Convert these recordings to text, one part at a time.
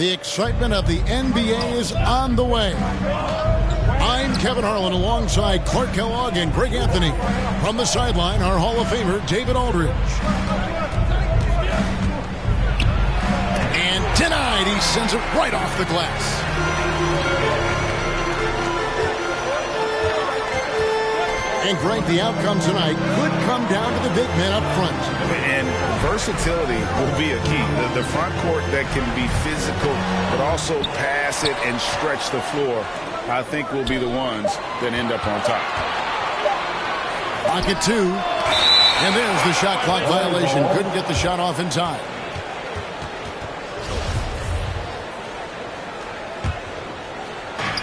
The excitement of the NBA is on the way. I'm Kevin Harlan alongside Clark Kellogg and Greg Anthony. From the sideline, our Hall of Famer, David Aldridge. And denied. He sends it right off the glass. And Greg, the outcome tonight could come down to the big men up front. And versatility will be a key. The front court that can be physical, but also pass it and stretch the floor, I think will be the ones that end up on top. Pocket two. And there's the shot clock violation. Couldn't get the shot off in time.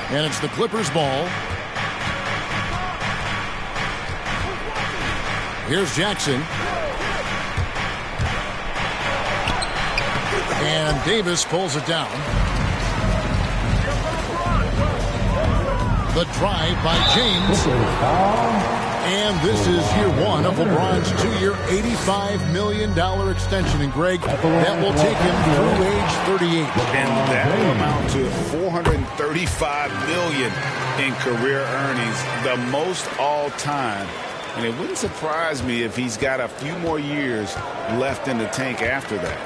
And it's the Clippers' ball. Here's Jackson. And Davis pulls it down. The drive by James. And this is year one of LeBron's two-year, $85 million extension. And Greg, that will take him through age 38. And that will amount to $435 million in career earnings, the most all-time. And it wouldn't surprise me if he's got a few more years left in the tank after that.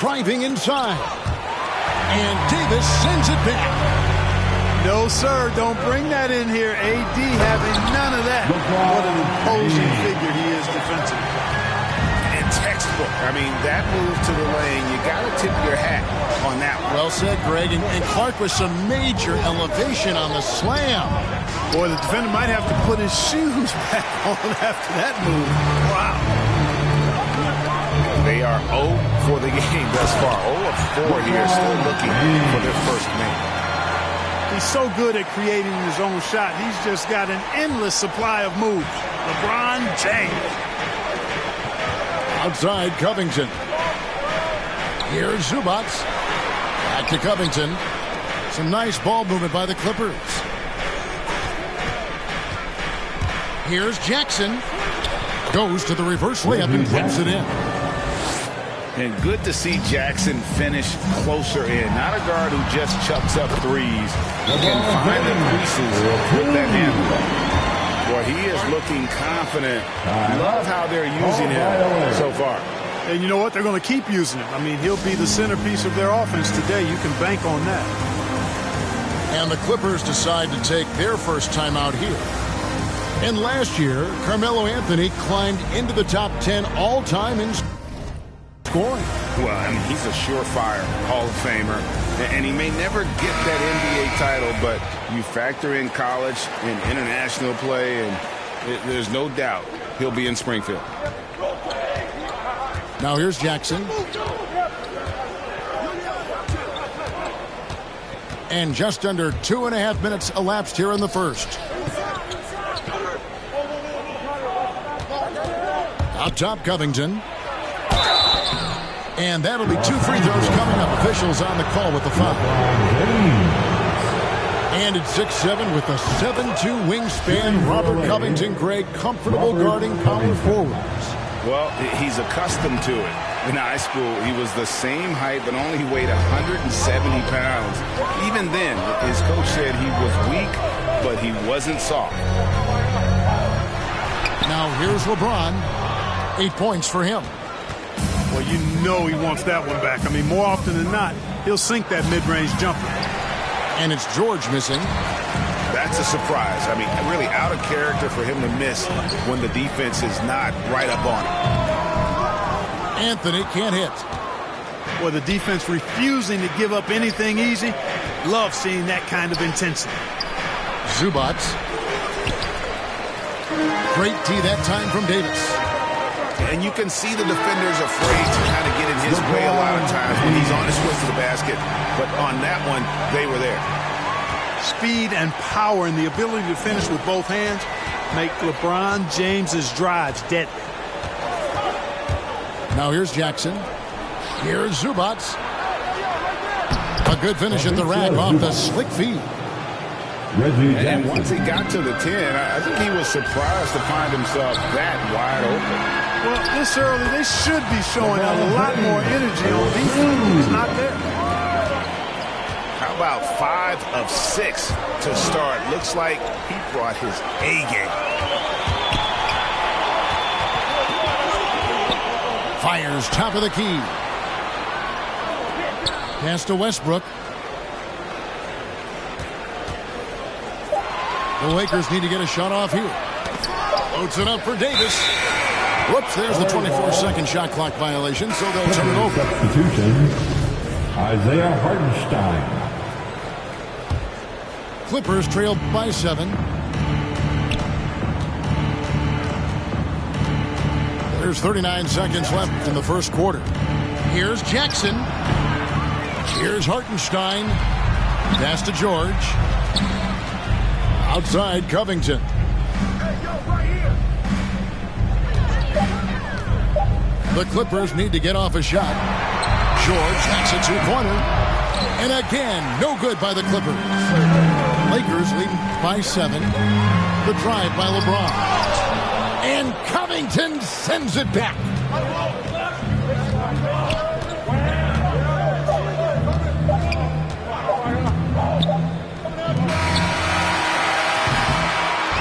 Driving inside. And Davis sends it back. No, sir, don't bring that in here. AD having none of that. What an imposing figure he is defensively. And textbook. I mean, that move to the lane, you got to tip your hat on that one. Well said, Greg. And Clark with some major elevation on the slam. Boy, the defender might have to put his shoes back on after that move. Wow. They are 0 for the game thus far. 0 of 4 here, still looking for their first man. He's so good at creating his own shot. He's just got an endless supply of moves. LeBron James. Outside Covington. Here's Zubac. Back to Covington. Some nice ball movement by the Clippers. Here's Jackson. Goes to the reverse layup and puts it in. And good to see Jackson finish closer in. Not a guard who just chucks up threes. He can find the creases with that handle. Boy, he is looking confident. Love how they're using him so far. And you know what? They're going to keep using him. I mean, he'll be the centerpiece of their offense today. You can bank on that. And the Clippers decide to take their first time out here. And last year, Carmelo Anthony climbed into the top 10 all-time in scoring. Well, I mean, he's a surefire Hall of Famer. And he may never get that NBA title, but you factor in college and international play, and there's no doubt he'll be in Springfield. Now here's Jackson. And just under 2.5 minutes elapsed here in the first. Up top, Covington. And that'll be 2 free throws coming up. Officials on the call with the foul. And it's 6'7" with a 7'2" wingspan. Robert Covington, Greg, comfortable guarding power forwards. Well, he's accustomed to it. In high school, he was the same height, but only weighed 170 pounds. Even then, his coach said he was weak, but he wasn't soft. Now here's LeBron. 8 points for him. Well, you know he wants that one back. I mean, more often than not, he'll sink that mid-range jumper. And it's George missing. That's a surprise. I mean, really out of character for him to miss when the defense is not right up on him. Anthony can't hit. Well, the defense refusing to give up anything easy. Love seeing that kind of intensity. Zubac. Great tee that time from Davis. And you can see the defenders afraid to kind of get in his way a lot of times when he's on his way to the basket. But on that one, they were there. Speed and power and the ability to finish with both hands make LeBron James's drives deadly. Now here's Jackson. Here's Zubac. A good finish at the rack off the slick feed. And once he got to the 10, I think he was surprised to find himself that wide open. Well, this early, they should be showing a lot more energy on defense. It's not there. How about 5 of 6 to start? Looks like he brought his A game. Fires top of the key. Pass to Westbrook. The Lakers need to get a shot off here. Loads it up for Davis. Whoops, there's the 24-second shot clock violation, so they'll turn it over. Substitution, Isaiah Hartenstein. Clippers trail by 7. There's 39 seconds left in the first quarter. Here's Jackson. Here's Hartenstein. Pass to George. Outside Covington. The Clippers need to get off a shot. George knocks it to corner. And again, no good by the Clippers. Lakers leading by 7. The drive by LeBron. And Covington sends it back.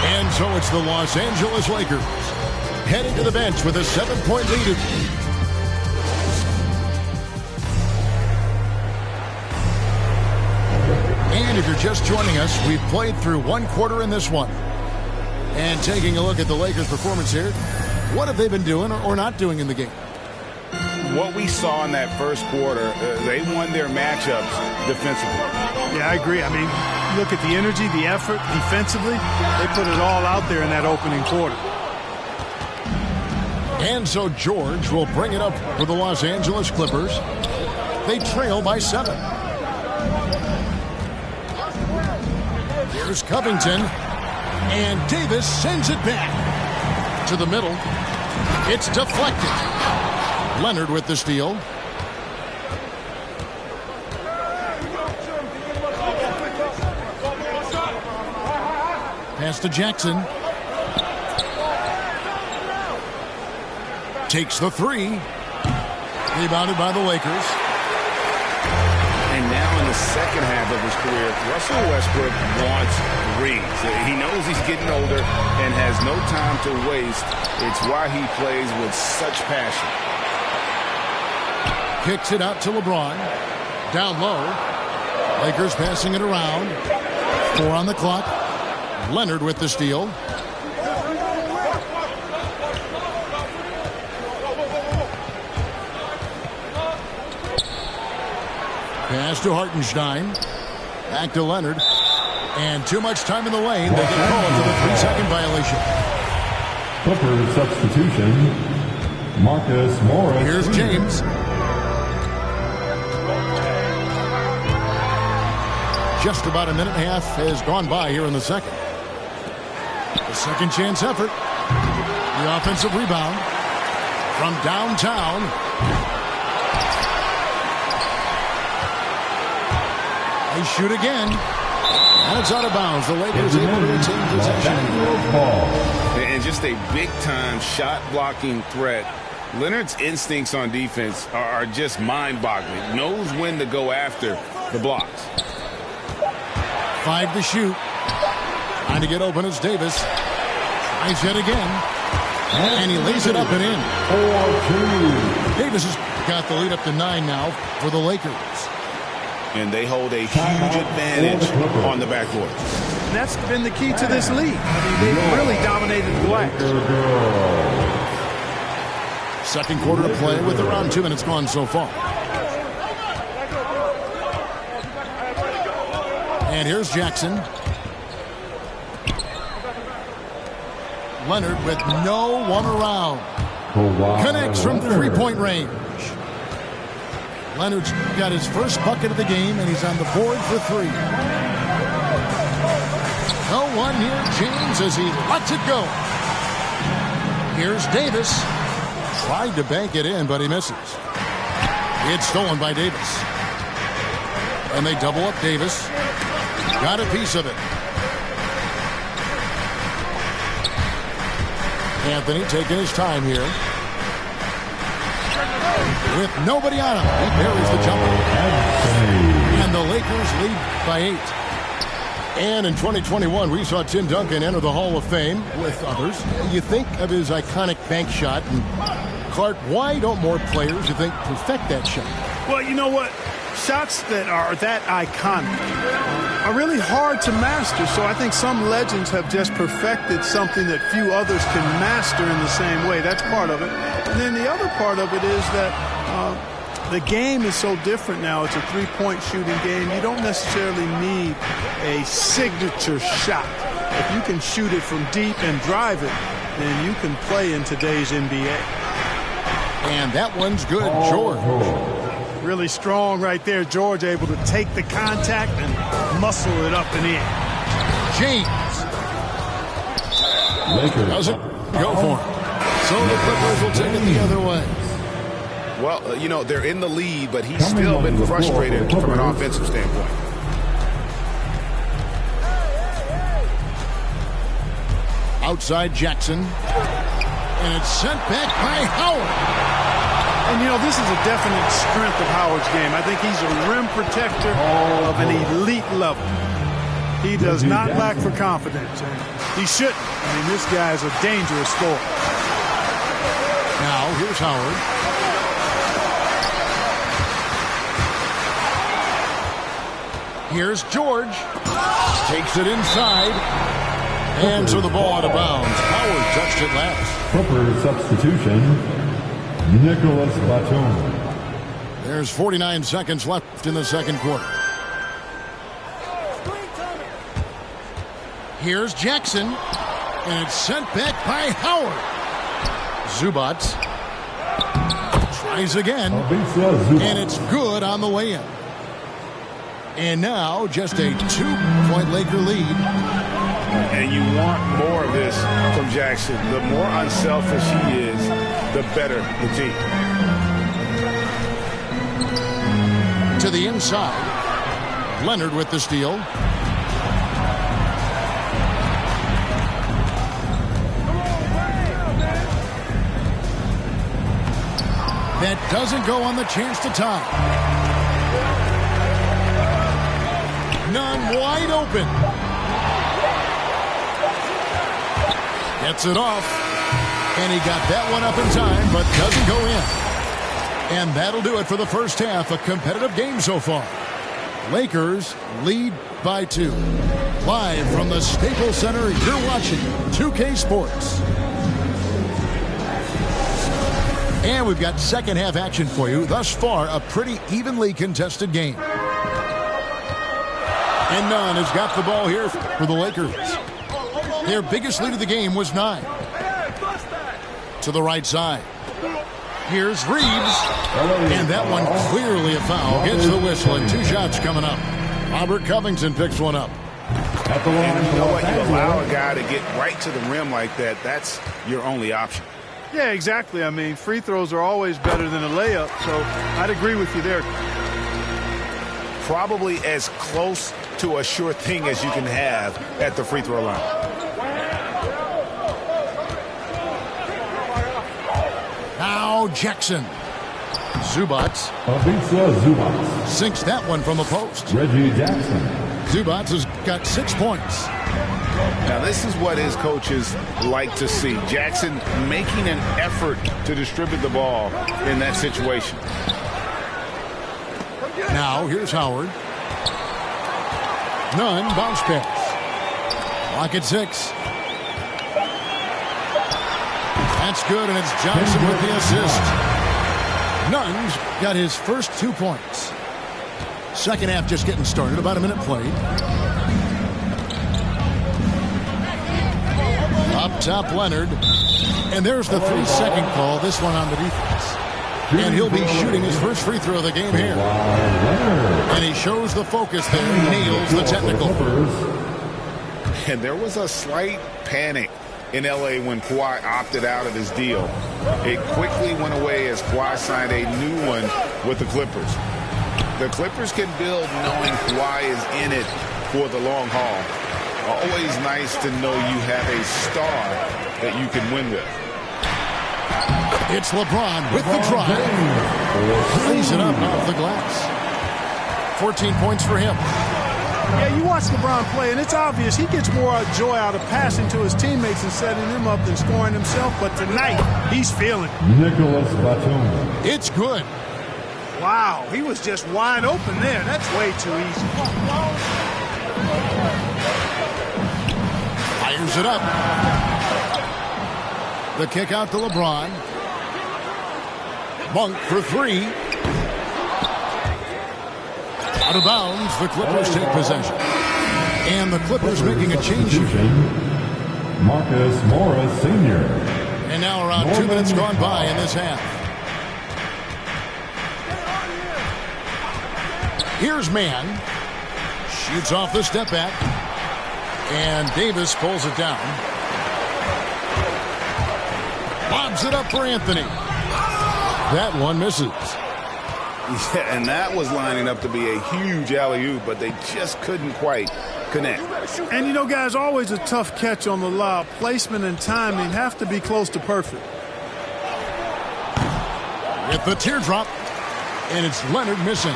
And so it's the Los Angeles Lakers heading to the bench with a 7-point lead. And if you're just joining us, we've played through one quarter in this one. And taking a look at the Lakers' performance here, what have they been doing or not doing in the game? What we saw in that first quarter, they won their matchups defensively. Yeah, I agree. I mean, look at the energy, the effort defensively. They put it all out there in that opening quarter. And so George will bring it up for the Los Angeles Clippers. They trail by 7. Here's Covington. And Davis sends it back to the middle. It's deflected. Leonard with the steal. Pass to Jackson. Takes the 3. Rebounded by the Lakers. And now in the second half of his career, Russell Westbrook wants rings. He knows he's getting older and has no time to waste. It's why he plays with such passion. Kicks it out to LeBron. Down low. Lakers passing it around. 4 on the clock. Leonard with the steal. Pass to Hartenstein. Back to Leonard. And too much time in the lane. They get called for the 3-second violation. Clippers substitution, Marcus Morris. Here's James. Just about a minute and a half has gone by here in the second. The second chance effort. The offensive rebound from downtown. They shoot again. And it's out of bounds. The Lakers able to retain possession. And just a big-time shot-blocking threat. Leonard's instincts on defense are just mind-boggling. Knows when to go after the blocks. 5 to shoot. Trying to get open is Davis. Tries yet again. And he lays it up and in. 4-2. Davis has got the lead up to 9 now for the Lakers. And they hold a huge advantage on the backcourt. And that's been the key to this league. I mean, they've really dominated the glass. Second quarter to play with around 2 minutes gone so far. And here's Jackson. Leonard with no one around. Connects from 3-point range. Leonard's got his first bucket of the game, and he's on the board for 3. No one near James as he lets it go. Here's Davis. Tried to bank it in, but he misses. It's stolen by Davis. And they double up Davis. Got a piece of it. Anthony taking his time here. With nobody on him, he buries the jumper. And the Lakers lead by 8. And in 2021, we saw Tim Duncan enter the Hall of Fame with others. You think of his iconic bank shot. And Clark, why don't more players, you think, perfect that shot? Well, you know what? Shots that are that iconic are really hard to master. So I think some legends have just perfected something that few others can master in the same way. That's part of it. And then the other part of it is that the game is so different now. It's a three-point shooting game. You don't necessarily need a signature shot. If you can shoot it from deep and drive it, then you can play in today's NBA. And that one's good, George. Really strong right there. George able to take the contact and muscle it up and in. James. Doesn't go for him. So the Clippers will take it the other way. Well, you know, they're in the lead, but he's still been frustrated from an offensive standpoint. Outside Jackson. And it's sent back by Howard. And, you know, this is a definite strength of Howard's game. I think he's a rim protector of an elite level. He does not lack for confidence, and he shouldn't. I mean, this guy is a dangerous scorer. Now, here's Howard. Here's George. Takes it inside. And so the ball out of bounds. Howard touched it last. Clipper substitution, Nicholas Batum. There's 49 seconds left in the second quarter. Here's Jackson. And it's sent back by Howard. Zubac tries again. And it's good on the way in. And now just a 2-point Laker lead. And you want more of this from Jackson. The more unselfish he is, the better the team. To the inside. Leonard with the steal. That doesn't go on the chance to tie. Nunn wide open. Gets it off. And he got that one up in time, but doesn't go in. And that'll do it for the first half. A competitive game so far. Lakers lead by 2. Live from the Staples Center, you're watching 2K Sports. And we've got second half action for you. Thus far, a pretty evenly contested game. And Nunn has got the ball here for the Lakers. Their biggest lead of the game was 9. To the right side. Here's Reeves. And that one clearly a foul. Gets the whistle and 2 shots coming up. Robert Covington picks one up. And you know what? You allow a guy to get right to the rim like that. That's your only option. Yeah, exactly. I mean, free throws are always better than a layup, so I'd agree with you there. Probably as close to a sure thing as you can have at the free throw line. Now Jackson. Zubac. Sinks that one from the post. Reggie Jackson. Zubac has got 6 points. Now, this is what his coaches like to see. Jackson making an effort to distribute the ball in that situation. Now, here's Howard. Nunn, bounce pass. Clock at 6. That's good, and it's Johnson with the assist. Nunn's got his first 2 points. Second half just getting started, about a minute played. Up top, Leonard. And there's the 3-second call, this one on the defense. And he'll be shooting his first free throw of the game here. And he shows the focus there, nails the technical. And there was a slight panic in L.A. when Kawhi opted out of his deal. It quickly went away as Kawhi signed a new one with the Clippers. The Clippers can build knowing Kawhi is in it for the long haul. Always nice to know you have a star that you can win with. It's LeBron with the drive. it up off the glass. 14 points for him. Yeah, you watch LeBron play, and it's obvious he gets more joy out of passing to his teammates and setting them up than scoring himself. But tonight, he's feeling it. Nicholas Batum. It's good. Wow, he was just wide open there. That's way too easy. Fires it up. The kick out to LeBron. Monk for three. Out of bounds, the Clippers take possession. And the Clippers making a change here. Marcus Morris Sr. And now around 2 minutes gone by in this half. Here's Mann. Shoots off the step back. And Davis pulls it down. Lobs it up for Anthony. That one misses. Yeah, and that was lining up to be a huge alley-oop, but they just couldn't quite connect. And, you know, guys, always a tough catch on the lob. Placement and timing have to be close to perfect. With the teardrop, and it's Leonard missing.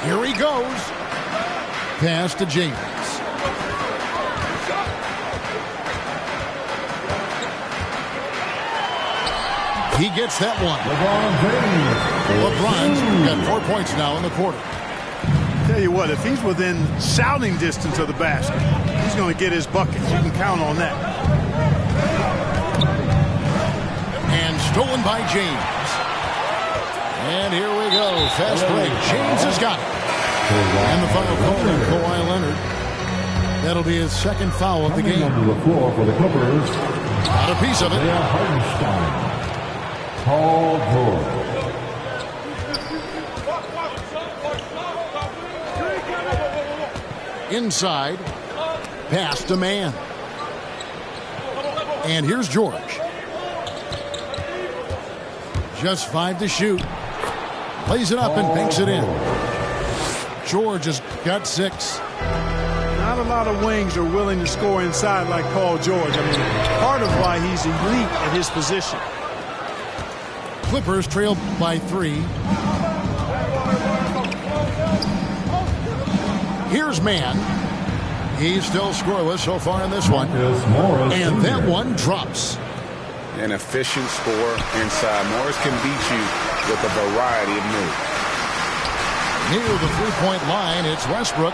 Here he goes. Pass to James. He gets that one. LeBron's got 4 points now in the quarter. Tell you what, if he's within shouting distance of the basket, he's going to get his buckets. You can count on that. And stolen by James. And here we go. Fast break. James has got it. And the foul call on Kawhi Leonard. That'll be his second foul of the game. Coming onto the floor for the Clippers. Got a piece of it. Isaiah Hartenstein. Paul George. Inside. Pass to Mann. And here's George. Just 5 to shoot. Plays it up and banks it in. George has got 6. Not a lot of wings are willing to score inside like Paul George. I mean, part of why he's elite at his position. Clippers trail by 3. Here's Mann. He's still scoreless so far in this one. And that one drops. An efficient score inside. Morris can beat you with a variety of moves. Near the three-point line, it's Westbrook.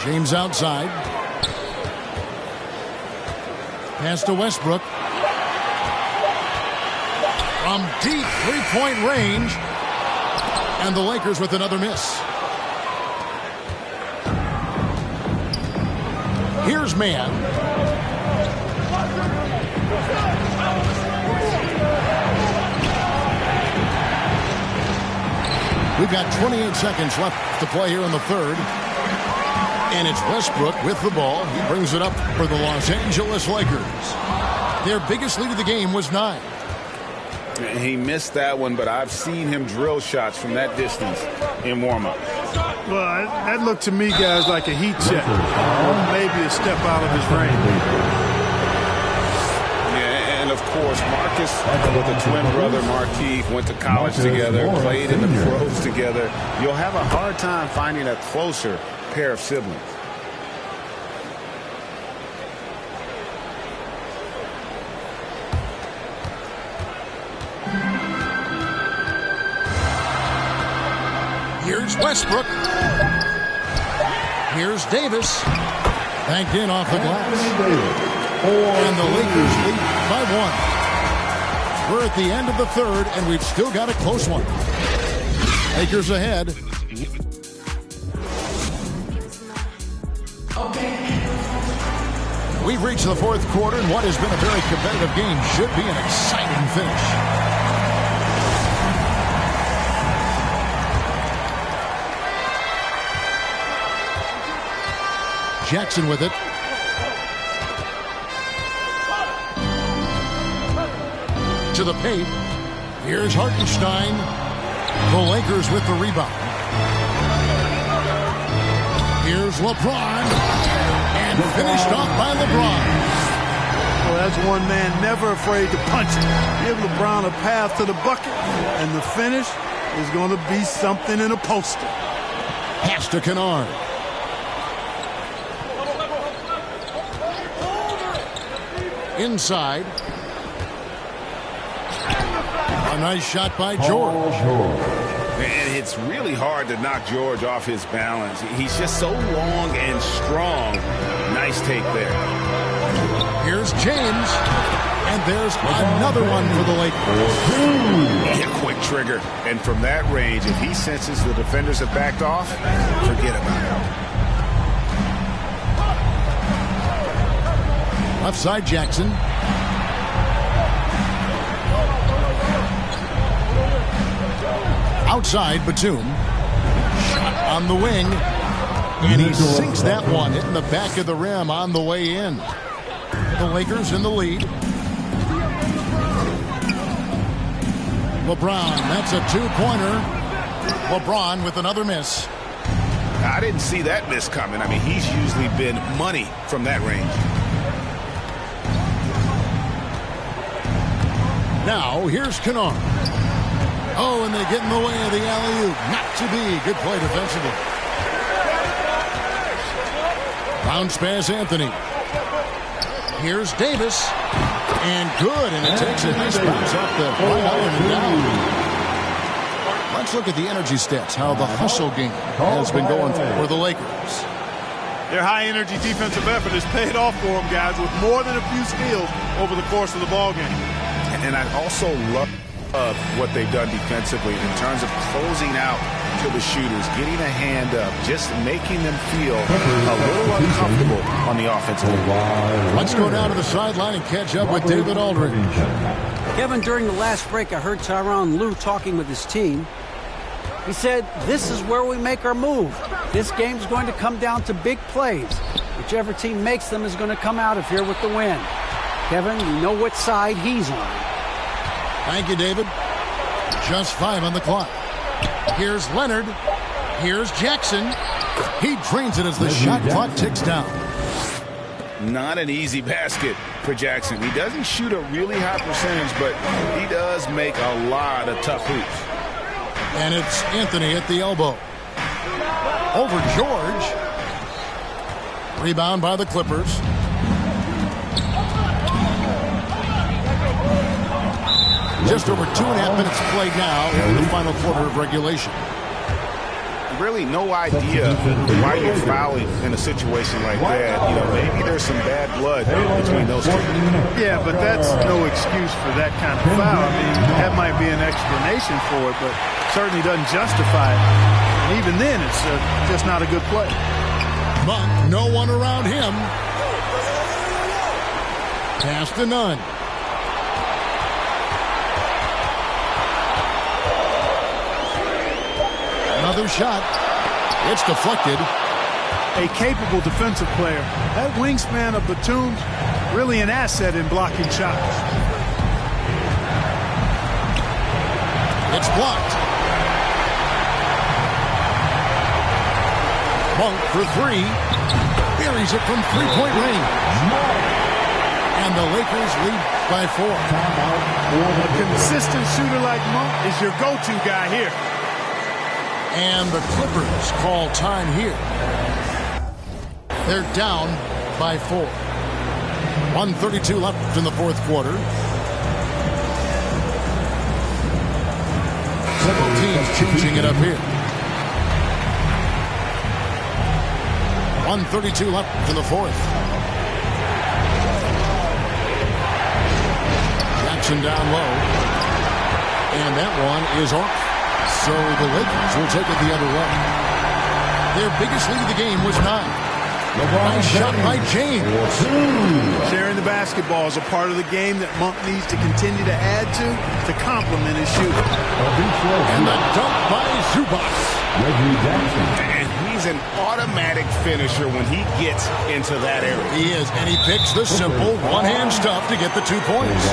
James outside. Pass to Westbrook. From deep three-point range. And the Lakers with another miss. Here's Mann. We've got 28 seconds left to play here in the third. And it's Westbrook with the ball. He brings it up for the Los Angeles Lakers. Their biggest lead of the game was 9. He missed that one, but I've seen him drill shots from that distance in warm-up. Well, that looked to me, guys, like a heat check. Or maybe a step out of his range. Yeah, and of course, Marcus with a twin brother, Markieff, went to college together, played in the pros together. You'll have a hard time finding a closer pair of siblings. Here's Westbrook. Here's Davis. Banked in off the glass. And the Lakers lead by 1. We're at the end of the third, and we've still got a close one. Lakers ahead. We've reached the fourth quarter, and what has been a very competitive game should be an exciting finish. Jackson with it. To the paint. Here's Hartenstein. The Lakers with the rebound. Here's LeBron. And finished off by LeBron. That's one man never afraid to punch it. Give LeBron a path to the bucket, and the finish is going to be something in a poster. Pass to Kennard. Inside. A nice shot by George. And it's really hard to knock George off his balance. He's just so long and strong. Nice take there. Here's James. And there's another one for the Lakers. Yeah, quick trigger. And from that range, if he senses the defenders have backed off, forget about it. Left side, Jackson. Outside, Batum. Shot on the wing. And he sinks that one, hitting the back of the rim on the way in. The Lakers in the lead. LeBron, that's a two-pointer. LeBron with another miss. I didn't see that miss coming. I mean, he's usually been money from that range. Now, here's Kennard. Oh, and they get in the way of the alley-oop. Not to be. Good play defensively. Bounce pass, Anthony. Here's Davis. And good, and it takes a nice bounce off the right iron and down. Let's look at the energy stats, how the hustle game has been going for the Lakers. Their high-energy defensive effort has paid off for them, guys, with more than a few steals over the course of the ballgame. And I also love what they've done defensively in terms of closing out to the shooters, getting a hand up, just making them feel a little uncomfortable on the offensive end. Let's go down to the sideline and catch up with David Aldridge. Kevin, during the last break, I heard Tyronn Lue talking with his team. He said, this is where we make our move. This game's going to come down to big plays. Whichever team makes them is going to come out of here with the win. Kevin, you know what side he's on. Thank you, David. Just 5 on the clock. Here's Leonard. Here's Jackson. He drains it as the shot clock ticks down. Not an easy basket for Jackson. He doesn't shoot a really high percentage, but he does make a lot of tough hoops. And it's Anthony at the elbow. Over George. Rebound by the Clippers. Just over 2.5 minutes played now in the final quarter of regulation. Really no idea why you're fouling in a situation like that. You know, maybe there's some bad blood between those two. Yeah, but that's no excuse for that kind of foul. I mean, that might be an explanation for it, but certainly doesn't justify it. And even then, it's just not a good play. Monk, no one around him. Pass to none. Another shot. It's deflected. A capable defensive player. That wingspan of Batum's really an asset in blocking shots. It's blocked. Monk for 3. Buries it from three-point range. And the Lakers lead by 4. A consistent shooter like Monk is your go-to guy here. And the Clippers call time here. They're down by 4. 1:32 left in the fourth quarter. Several teams changing it up here. 1:32 left in the fourth. Jackson down low. And that one is off. So the Lakers will take it the other way. Their biggest lead of the game was 9. Nice shot by James. Sharing the basketball is a part of the game that Monk needs to continue to add to complement his shooting. And the dunk by Zubac. And he's an automatic finisher when he gets into that area. He is, and he picks the simple one-hand stuff to get the 2 points.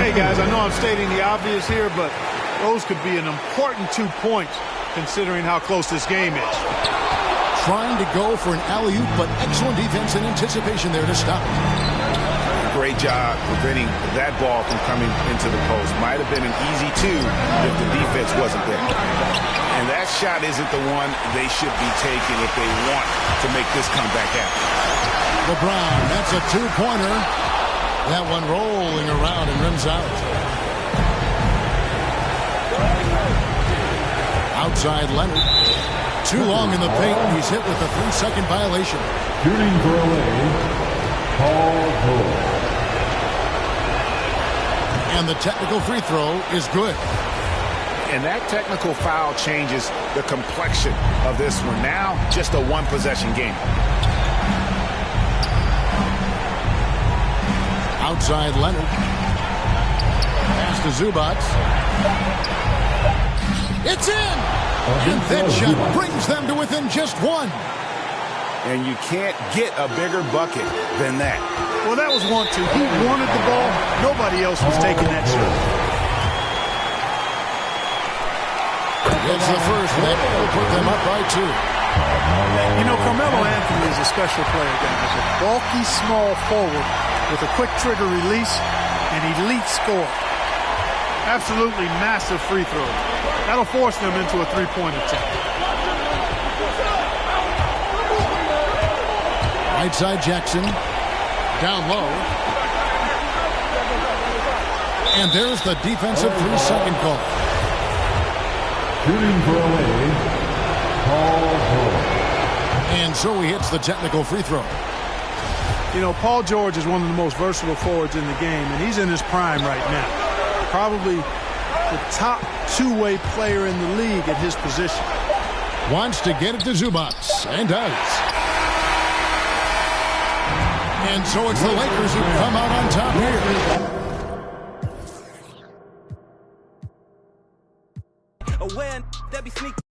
Hey, guys, I know I'm stating the obvious here, but those could be an important 2 points considering how close this game is. Trying to go for an alley-oop, but excellent defense and anticipation there to stop. great job preventing that ball from coming into the post. Might have been an easy two if the defense wasn't there. And that shot isn't the one they should be taking if they want to make this comeback happen. LeBron, that's a two-pointer. That one rolling around and rims out. Outside Leonard. Too long in the paint. He's hit with a 3-second violation. Shooting for LA, Paul George. And the technical free throw is good. And that technical foul changes the complexion of this one. Now, just a one-possession game. Outside Leonard. Pass to Zubac. It's in! And that shot brings them to within just one. And you can't get a bigger bucket than that. Well, that was 1-2. He wanted the ball. Nobody else was taking that shot. It's the first, and that will put them up by 2. You know, Carmelo Anthony is a special player, guys. A bulky, small forward with a quick trigger release and elite score. Absolutely massive free throws. That'll force them into a three-point attempt. Right side Jackson. Down low. And there's the defensive 3-second call. Shooting for LA, Paul George. And so he hits the technical free throw. You know, Paul George is one of the most versatile forwards in the game, and he's in his prime right now. Probably the top two-way player in the league at his position. Wants to get it to Zubac, and does. And so it's the Lakers who come out on top here. When that be sneaky.